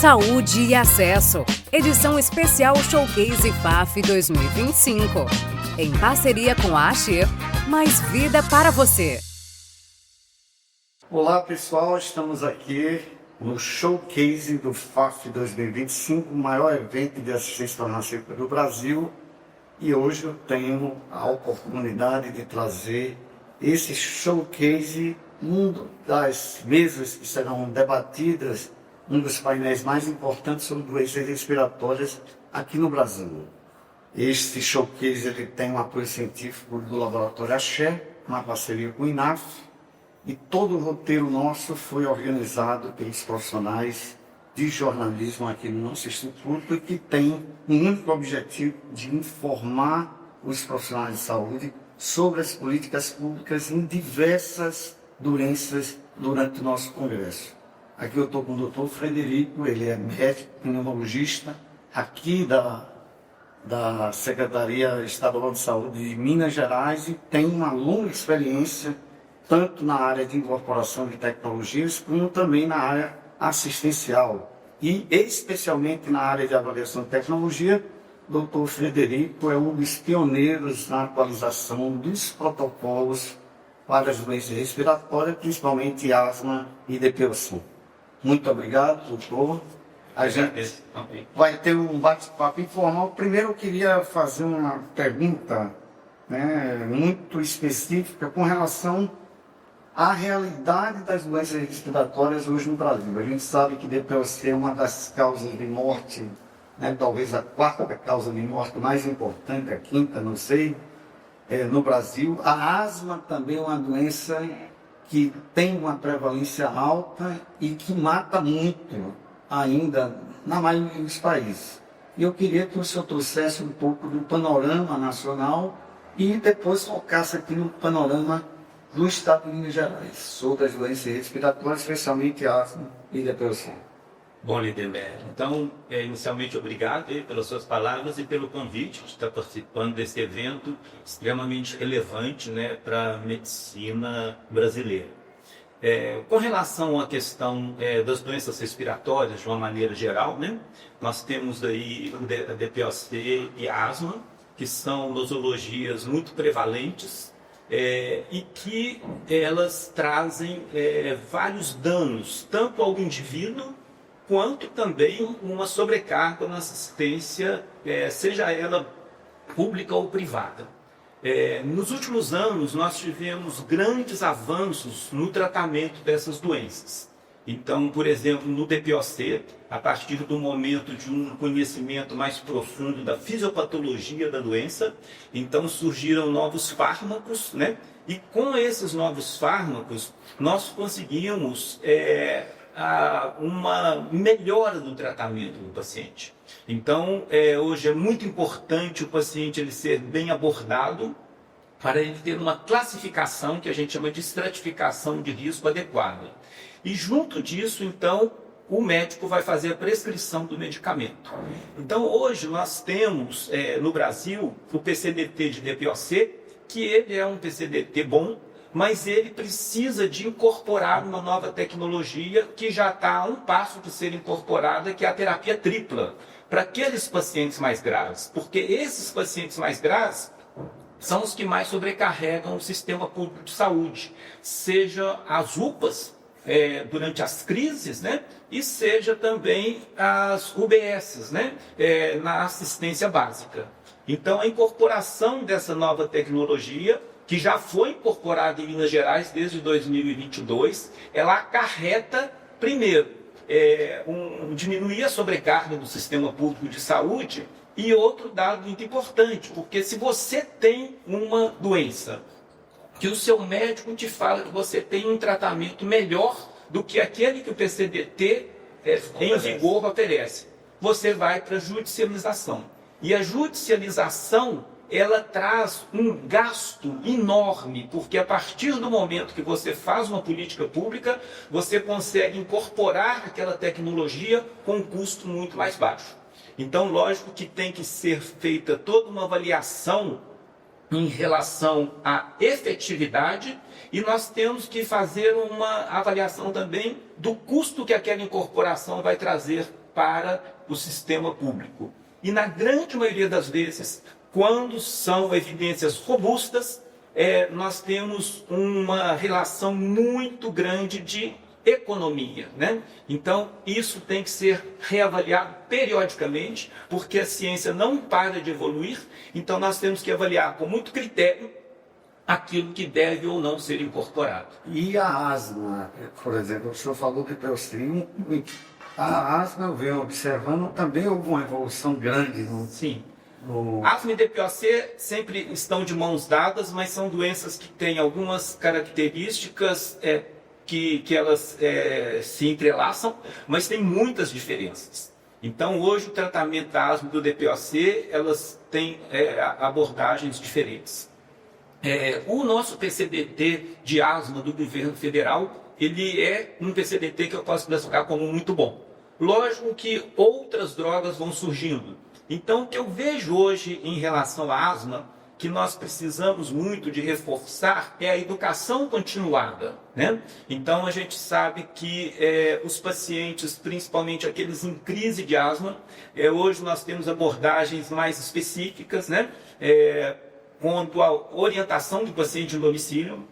Saúde e Acesso, edição especial Showcase FAF 2025. Em parceria com a Axer, mais vida para você. Olá pessoal, estamos aqui no Showcase do FAF 2025, o maior evento de assistência farmacêutica do Brasil. E hoje eu tenho a oportunidade de trazer esse showcase, das mesas que serão debatidas, um dos painéis mais importantes sobre doenças respiratórias aqui no Brasil. Este showcase ele tem um apoio científico do Laboratório Axer, uma parceria com o INAF, e todo o roteiro nosso foi organizado pelos profissionais de jornalismo aqui no nosso instituto, e que tem um único objetivo de informar os profissionais de saúde sobre as políticas públicas em diversas doenças durante o nosso congresso. Aqui eu estou com o Dr. Frederico, ele é médico pneumologista aqui da Secretaria Estadual de Saúde de Minas Gerais, e tem uma longa experiência tanto na área de incorporação de tecnologias como também na área assistencial, e especialmente na área de avaliação de tecnologia. Dr. Frederico é um dos pioneiros na atualização dos protocolos para as doenças respiratórias, principalmente asma e DPOC. Muito obrigado, doutor. A gente vai ter um bate-papo informal. Primeiro eu queria fazer uma pergunta muito específica com relação à realidade das doenças respiratórias hoje no Brasil. A gente sabe que DPOC é uma das causas de morte, talvez a quarta causa de morte mais importante, a quinta, não sei, no Brasil. A asma também é uma doença que tem uma prevalência alta e que mata muito ainda na maioria dos países. E eu queria que o senhor trouxesse um pouco do panorama nacional e depois focasse aqui no panorama do estado de Minas Gerais, sobre as doenças respiratórias, especialmente asma e DPOC. Bom, Lindenberg, então, inicialmente, obrigado pelas suas palavras e pelo convite de estar participando desse evento extremamente relevante para a medicina brasileira. Com relação à questão das doenças respiratórias, de uma maneira geral, nós temos aí a DPOC e a asma, que são nosologias muito prevalentes, e que elas trazem vários danos, tanto ao indivíduo, quanto também uma sobrecarga na assistência, seja ela pública ou privada. Nos últimos anos, nós tivemos grandes avanços no tratamento dessas doenças. Então, por exemplo, no DPOC, a partir do momento de um conhecimento mais profundo da fisiopatologia da doença, então surgiram novos fármacos, e com esses novos fármacos, nós conseguimos uma melhora do tratamento do paciente. Então, hoje é muito importante o paciente ele ser bem abordado para ele ter uma classificação que a gente chama de estratificação de risco adequada. E junto disso, então, o médico vai fazer a prescrição do medicamento. Então, hoje nós temos no Brasil o PCDT de DPOC, que ele é um PCDT bom, mas ele precisa de incorporar uma nova tecnologia que já está a um passo de ser incorporada, que é a terapia tripla, para aqueles pacientes mais graves. Porque esses pacientes mais graves são os que mais sobrecarregam o sistema público de saúde, seja as UPAs, durante as crises, e seja também as UBSs, na assistência básica. Então, a incorporação dessa nova tecnologia, que já foi incorporada em Minas Gerais desde 2022, ela acarreta, primeiro, diminuir a sobrecarga do sistema público de saúde, e outro dado muito importante, porque se você tem uma doença que o seu médico te fala que você tem um tratamento melhor do que aquele que o PCDT em vigor oferece, você vai para a judicialização. E a judicialização, ela traz um gasto enorme, porque a partir do momento que você faz uma política pública, você consegue incorporar aquela tecnologia com um custo muito mais baixo. Então, lógico que tem que ser feita toda uma avaliação em relação à efetividade, e nós temos que fazer uma avaliação também do custo que aquela incorporação vai trazer para o sistema público. E na grande maioria das vezes, quando são evidências robustas, nós temos uma relação muito grande de economia, né? Então, isso tem que ser reavaliado periodicamente, porque a ciência não para de evoluir, então nós temos que avaliar com muito critério aquilo que deve ou não ser incorporado. E a asma, por exemplo, o senhor falou de Pelstrin, a asma eu venho observando também alguma evolução grande no... Sim. Asma e DPOC sempre estão de mãos dadas, mas são doenças que têm algumas características que elas se entrelaçam, mas tem muitas diferenças. Então, hoje, o tratamento da asma e do DPOC, elas têm abordagens diferentes. O nosso PCDT de asma do governo federal, ele é um PCDT que eu posso classificar como muito bom. Lógico que outras drogas vão surgindo. Então, o que eu vejo hoje em relação à asma, que nós precisamos muito de reforçar, é a educação continuada, né? Então, a gente sabe que os pacientes, principalmente aqueles em crise de asma, hoje nós temos abordagens mais específicas, né? Quanto à orientação do paciente no domicílio.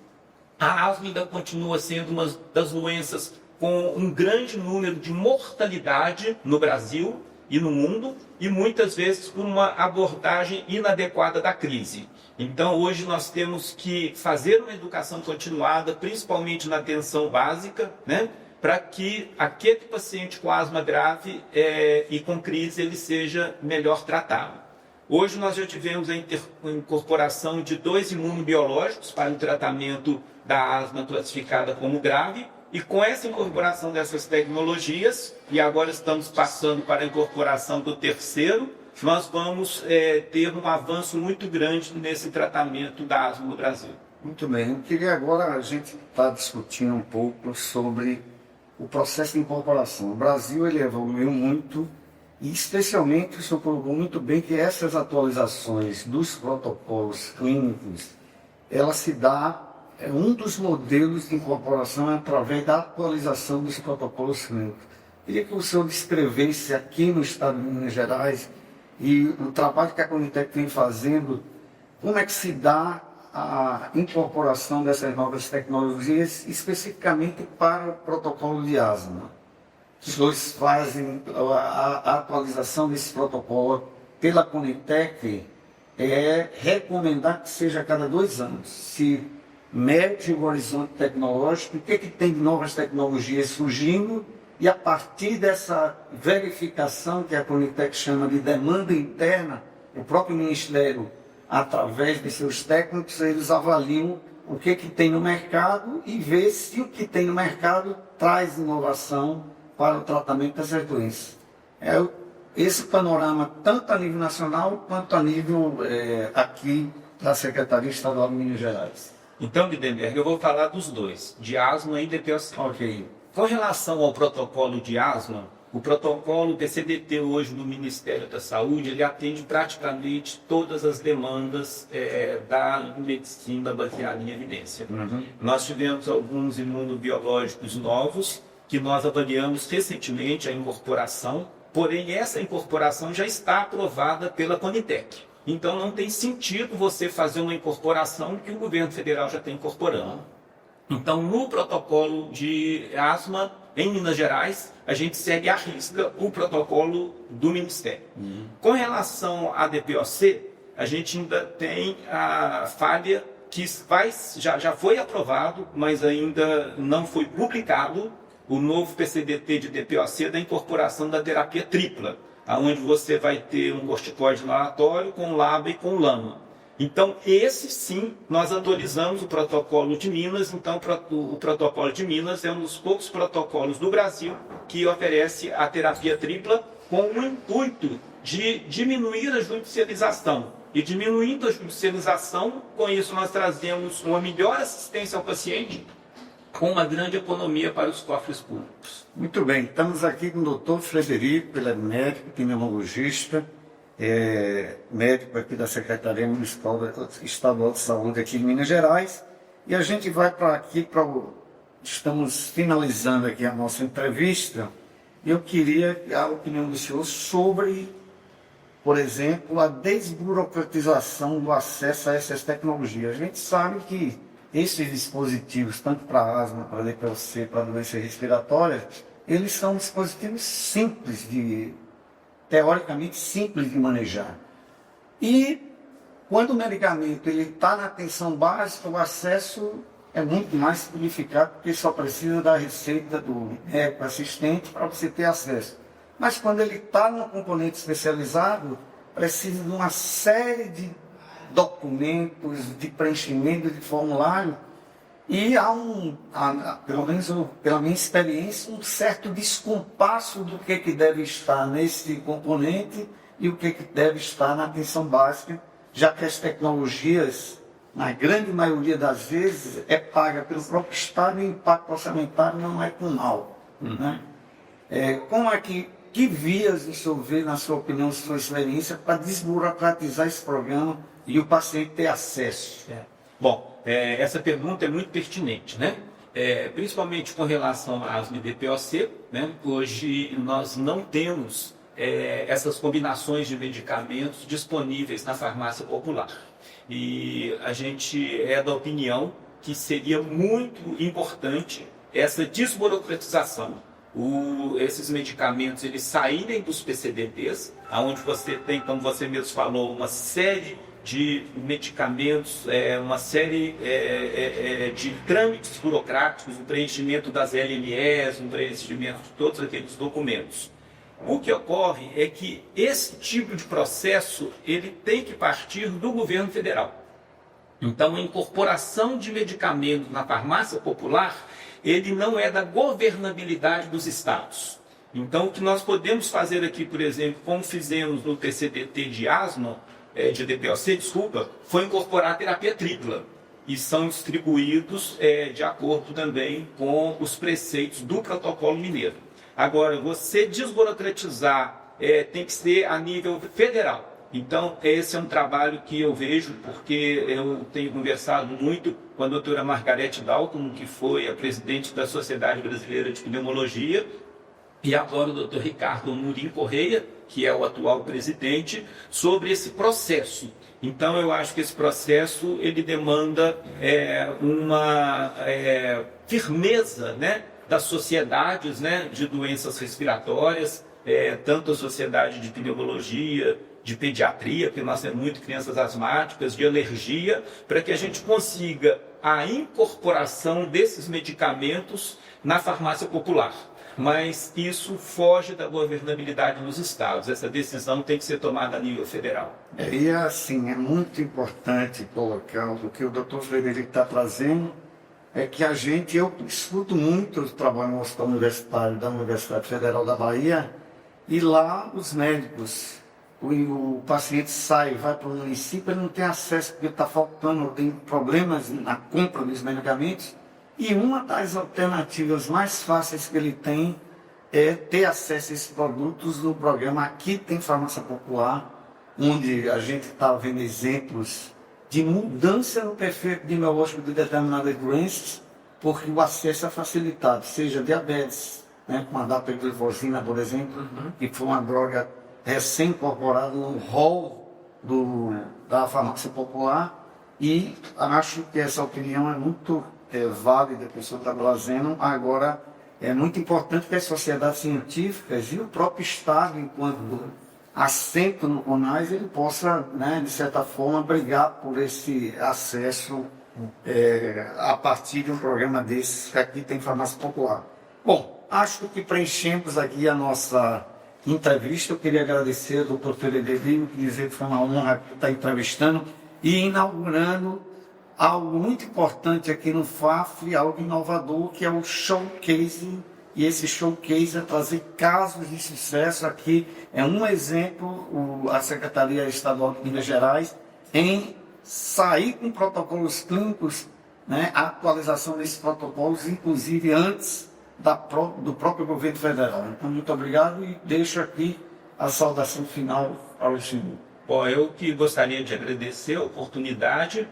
A asma ainda continua sendo uma das doenças com um grande número de mortalidade no Brasil e no mundo, e muitas vezes por uma abordagem inadequada da crise. Então, hoje nós temos que fazer uma educação continuada, principalmente na atenção básica, né, para que aquele paciente com asma grave e com crise ele seja melhor tratado. Hoje nós já tivemos a incorporação de 2 imunobiológicos para o tratamento da asma classificada como grave, e com essa incorporação dessas tecnologias, e agora estamos passando para a incorporação do 3º, nós vamos ter um avanço muito grande nesse tratamento da asma no Brasil. Muito bem, eu queria agora a gente estar discutindo um pouco sobre o processo de incorporação. O Brasil ele evoluiu muito, e especialmente o senhor colocou muito bem que essas atualizações dos protocolos clínicos, ela se dá, um dos modelos de incorporação é através da atualização dos protocolos clínicos. Queria que o senhor descrevesse aqui no estado de Minas Gerais e o trabalho que a Conitec vem fazendo, como é que se dá a incorporação dessas novas tecnologias, especificamente para o protocolo de asma. Os senhores fazem a atualização desse protocolo pela Conitec, recomendar que seja a cada 2 anos. Se mede o horizonte tecnológico, o que tem de novas tecnologias surgindo, e a partir dessa verificação que a Conitec chama de demanda interna, o próprio Ministério, através de seus técnicos, eles avaliam o que tem no mercado e vê se o que tem no mercado traz inovação para o tratamento dessas doenças. Esse panorama, tanto a nível nacional, quanto a nível aqui da Secretaria Estadual de Minas Gerais. Então, Guidenberg, eu vou falar dos dois, de asma e DPOC. Ok. Com relação ao protocolo de asma, o protocolo PCDT hoje do Ministério da Saúde, ele atende praticamente todas as demandas da medicina baseada em evidência. Uhum. Nós tivemos alguns imunobiológicos novos, que nós avaliamos recentemente a incorporação, porém essa incorporação já está aprovada pela Conitec. Então não tem sentido você fazer uma incorporação que o governo federal já está incorporando. Então, no protocolo de asma, em Minas Gerais, a gente segue à risca o protocolo do Ministério. Com relação à DPOC, a gente ainda tem a falha que já foi aprovado, mas ainda não foi publicado, o novo PCDT de DPOC da incorporação da terapia tripla, onde você vai ter um corticoide inalatório com LABA e com LAMA. Então, esse sim, nós atualizamos o protocolo de Minas. Então, o protocolo de Minas é um dos poucos protocolos do Brasil que oferece a terapia tripla com o intuito de diminuir a judicialização. E diminuindo a judicialização, com isso nós trazemos uma melhor assistência ao paciente com uma grande economia para os cofres públicos. Muito bem, estamos aqui com o doutor Frederico, ele é médico, pneumologista, médico aqui da Secretaria Municipal Estadual de Saúde aqui de Minas Gerais, e a gente vai estamos finalizando aqui a nossa entrevista, eu queria a opinião do senhor sobre, por exemplo, a desburocratização do acesso a essas tecnologias. A gente sabe que esses dispositivos, tanto para asma, para DPOC, para doenças respiratórias, eles são dispositivos simples teoricamente simples de manejar. E quando o medicamento está na atenção básica, o acesso é muito mais simplificado, porque só precisa da receita do médico assistente para você ter acesso. Mas quando ele está no componente especializado, precisa de uma série de documentos, de preenchimento de formulário, e há pelo menos pela minha experiência, um certo descompasso do que deve estar nesse componente e o que deve estar na atenção básica, já que as tecnologias, na grande maioria das vezes, é paga pelo próprio Estado e o impacto orçamentário não é comum. Né? Como é que vias o senhor vê, na sua opinião, sua experiência, para desburocratizar esse programa e o paciente ter acesso? Bom, essa pergunta é muito pertinente, né? Principalmente com relação à asma e DPOC, né? Hoje nós não temos essas combinações de medicamentos disponíveis na farmácia popular. E a gente é da opinião que seria muito importante essa desburocratização. Esses medicamentos eles saírem dos PCDDs, onde você tem, como você mesmo falou, uma série de medicamentos, uma série de trâmites burocráticos, o preenchimento das LMEs, o preenchimento de todos aqueles documentos. O que ocorre é que esse tipo de processo ele tem que partir do governo federal. Então, a incorporação de medicamentos na farmácia popular, ele não é da governabilidade dos estados. Então, o que nós podemos fazer aqui, por exemplo, como fizemos no PCDT de asma, de DPOC, foi incorporar a terapia tripla. E são distribuídos de acordo também com os preceitos do protocolo mineiro. Agora, você desburocratizar tem que ser a nível federal. Então, esse é um trabalho que eu vejo, porque eu tenho conversado muito com a doutora Margarete Dalton, que foi a presidente da Sociedade Brasileira de Pneumologia, e agora o doutor Ricardo Murim Correia, que é o atual presidente, sobre esse processo. Então, eu acho que esse processo ele demanda uma firmeza, né, das sociedades, né, de doenças respiratórias, tanto a sociedade de pneumologia, de pediatria, porque nós temos muito crianças asmáticas, de alergia, para que a gente consiga a incorporação desses medicamentos na farmácia popular. Mas isso foge da governabilidade dos estados. Essa decisão tem que ser tomada a nível federal. E assim, é muito importante colocar o que o doutor Frederico está trazendo, é que eu escuto muito o trabalho no hospital universitário da Universidade Federal da Bahia, e lá os médicos, o paciente vai para o município, ele não tem acesso porque está faltando, tem problemas na compra dos medicamentos, e uma das alternativas mais fáceis que ele tem é ter acesso a esses produtos no programa Aqui Tem Farmácia Popular, onde a gente está vendo exemplos de mudança no perfil epidemiológico de determinadas doenças, porque o acesso é facilitado, seja diabetes, né, com a dapagliflozina, por exemplo, que foi uma droga recém-incorporada no rol da farmácia popular, e acho que essa opinião é muito válida, que o senhor está trazendo. Agora, é muito importante que as sociedades científicas e o próprio Estado, enquanto assento no CONAS, ele possa, né, de certa forma, brigar por esse acesso a partir de um programa desse, que Aqui Tem Farmácia Popular. Bom, acho que preenchemos aqui a nossa entrevista. Eu queria agradecer ao doutor Frederico, dizer que foi uma honra estar entrevistando e inaugurando algo muito importante aqui no FAF, algo inovador, que é o showcase. E esse showcase é trazer casos de sucesso. Aqui é um exemplo, a Secretaria Estadual de Minas Gerais, em sair com protocolos clínicos, né, a atualização desses protocolos, inclusive antes do próprio governo federal. Então, muito obrigado, e deixo aqui a saudação final ao senhor. Bom, eu que gostaria de agradecer a oportunidade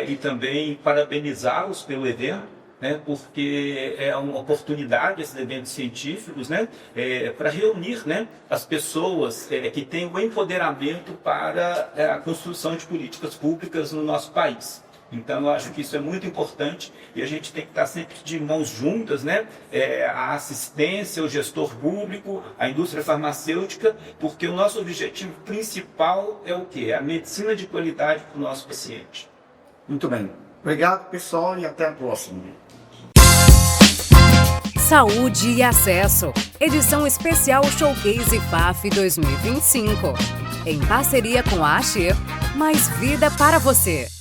e também parabenizá-los pelo evento, né, porque é uma oportunidade esses eventos científicos, né, para reunir, né, as pessoas que têm o empoderamento para a construção de políticas públicas no nosso país. Então, eu acho que isso é muito importante e a gente tem que estar sempre de mãos juntas, né? A assistência, o gestor público, a indústria farmacêutica, porque o nosso objetivo principal é o quê? A medicina de qualidade para o nosso paciente. Muito bem. Obrigado, pessoal, e até a próxima. Saúde e Acesso, edição especial Showcase FAF 2025. Em parceria com a AXIR, mais vida para você.